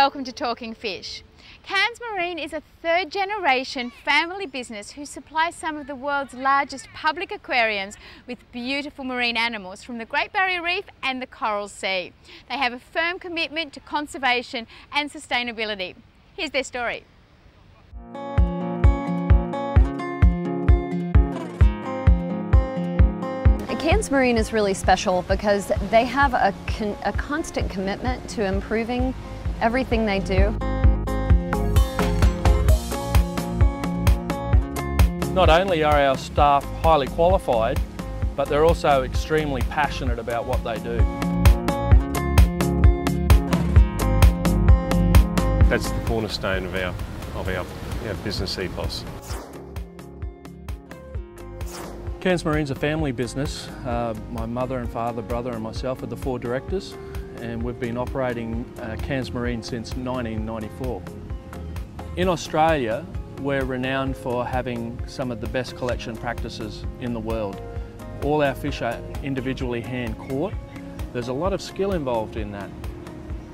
welcome to Talking Fish. Cairns Marine is a third-generation family business who supplies some of the world's largest public aquariums with beautiful marine animals from the Great Barrier Reef and the Coral Sea. They have a firm commitment to conservation and sustainability. Here's their story. Cairns Marine is really special because they have a constant commitment to improving everything they do. Not only are our staff highly qualified, but they're also extremely passionate about what they do. That's the cornerstone of our business ethos. Cairns Marine's a family business. My mother and father, brother and myself are the 4 directors, and we've been operating Cairns Marine since 1994. In Australia, we're renowned for having some of the best collection practices in the world. All our fish are individually hand caught. There's a lot of skill involved in that.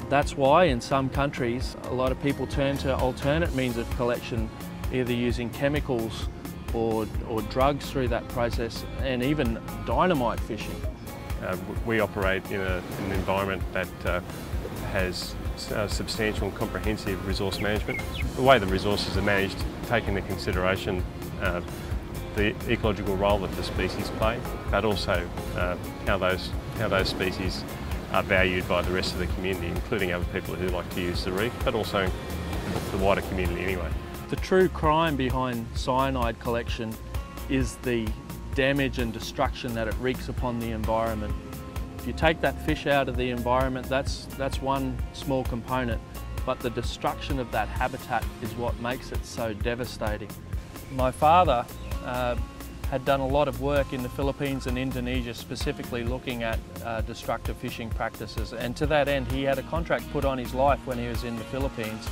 That's why in some countries a lot of people turn to alternate means of collection, either using chemicals or drugs through that process, and even dynamite fishing. We operate in an environment that has substantial and comprehensive resource management. The way the resources are managed, taking into consideration the ecological role that the species play, but also how those species are valued by the rest of the community, including other people who like to use the reef, but also the wider community anyway. The true crime behind cyanide collection is the damage and destruction that it wreaks upon the environment. If you take that fish out of the environment, that's one small component, but the destruction of that habitat is what makes it so devastating. My father had done a lot of work in the Philippines and Indonesia, specifically looking at destructive fishing practices, and to that end he had a contract put on his life when he was in the Philippines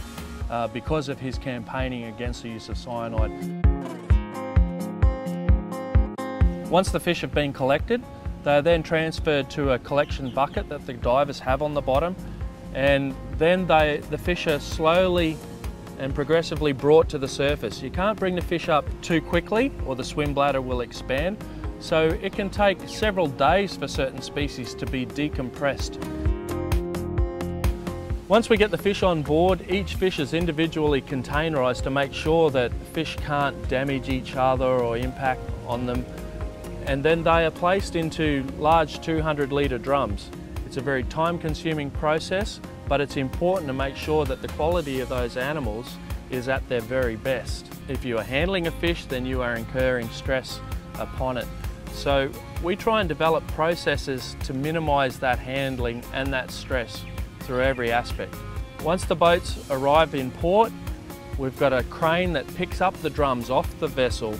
because of his campaigning against the use of cyanide. Once the fish have been collected, they are then transferred to a collection bucket that the divers have on the bottom, and then the fish are slowly and progressively brought to the surface. You can't bring the fish up too quickly or the swim bladder will expand, so it can take several days for certain species to be decompressed. Once we get the fish on board, each fish is individually containerised to make sure that fish can't damage each other or impact on them. And then they are placed into large 200-litre drums. It's a very time-consuming process, but it's important to make sure that the quality of those animals is at their very best. If you are handling a fish, then you are incurring stress upon it. So we try and develop processes to minimise that handling and that stress through every aspect. Once the boats arrive in port, we've got a crane that picks up the drums off the vessel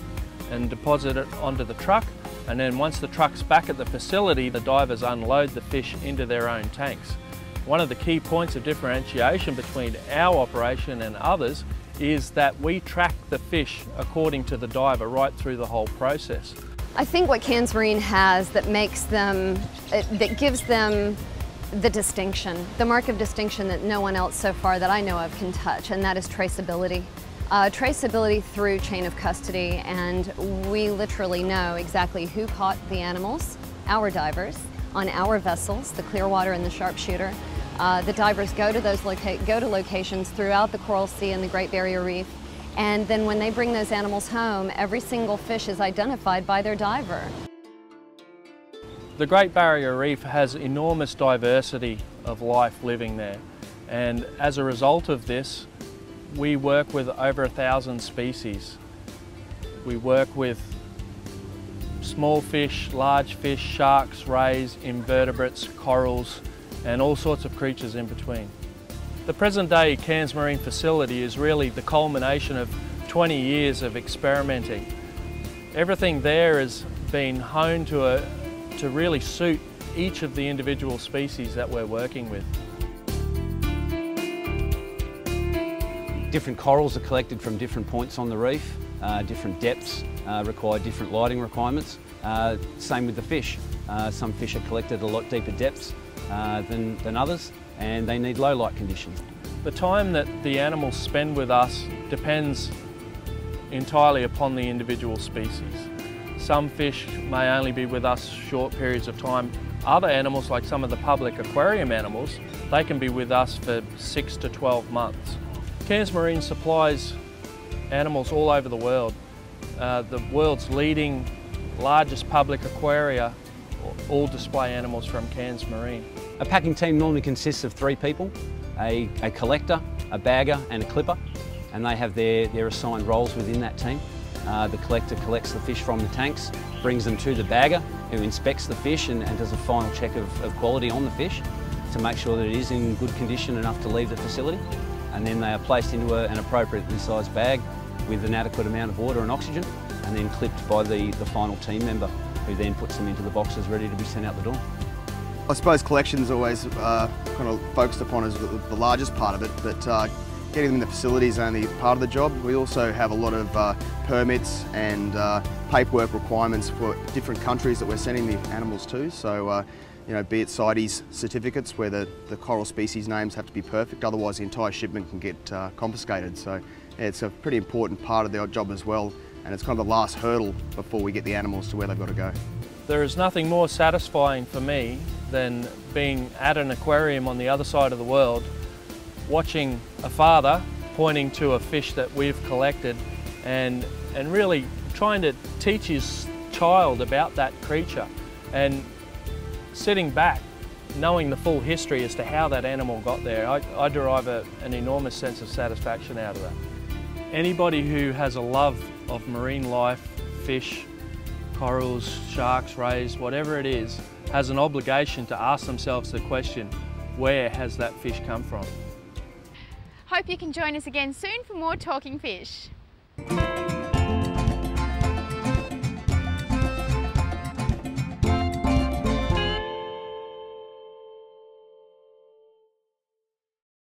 and deposit it onto the truck, and then once the truck's back at the facility, the divers unload the fish into their own tanks. One of the key points of differentiation between our operation and others is that we track the fish according to the diver right through the whole process. I think what Cairns Marine has that makes them, that gives them the distinction, the mark of distinction that no one else so far that I know of can touch, and that is traceability. Traceability through chain of custody, and we literally know exactly who caught the animals, our divers, on our vessels, the Clearwater and the Sharpshooter. The divers go to locations throughout the Coral Sea and the Great Barrier Reef, and then when they bring those animals home, every single fish is identified by their diver. The Great Barrier Reef has enormous diversity of life living there, and as a result of this, we work with over 1,000 species. We work with small fish, large fish, sharks, rays, invertebrates, corals, and all sorts of creatures in between. The present day Cairns Marine facility is really the culmination of 20 years of experimenting. Everything there has been honed to really suit each of the individual species that we're working with. Different corals are collected from different points on the reef, different depths require different lighting requirements. Same with the fish. Some fish are collected at a lot deeper depths than others, and they need low light conditions. The time that the animals spend with us depends entirely upon the individual species. Some fish may only be with us short periods of time. Other animals, like some of the public aquarium animals, they can be with us for 6 to 12 months. Cairns Marine supplies animals all over the world. The world's leading, largest public aquaria all display animals from Cairns Marine. A packing team normally consists of 3 people, a collector, a bagger and a clipper, and they have their assigned roles within that team. The collector collects the fish from the tanks, brings them to the bagger who inspects the fish and does a final check of quality on the fish to make sure that it is in good condition enough to leave the facility. And then they are placed into an appropriately sized bag with an adequate amount of water and oxygen, and then clipped by the final team member who then puts them into the boxes ready to be sent out the door. I suppose collection's always kind of focused upon as the largest part of it, but getting them in the facility is only part of the job. We also have a lot of permits and paperwork requirements for different countries that we're sending the animals to. So, you know, be it CITES certificates where the coral species names have to be perfect, otherwise the entire shipment can get confiscated. So yeah, it's a pretty important part of their job as well, and it's kind of the last hurdle before we get the animals to where they've got to go. There is nothing more satisfying for me than being at an aquarium on the other side of the world, watching a father pointing to a fish that we've collected and really trying to teach his child about that creature, and sitting back knowing the full history as to how that animal got there. I derive an enormous sense of satisfaction out of that. Anybody who has a love of marine life, fish, corals, sharks, rays, whatever it is, has an obligation to ask themselves the question, where has that fish come from? Hope you can join us again soon for more Talking Fish.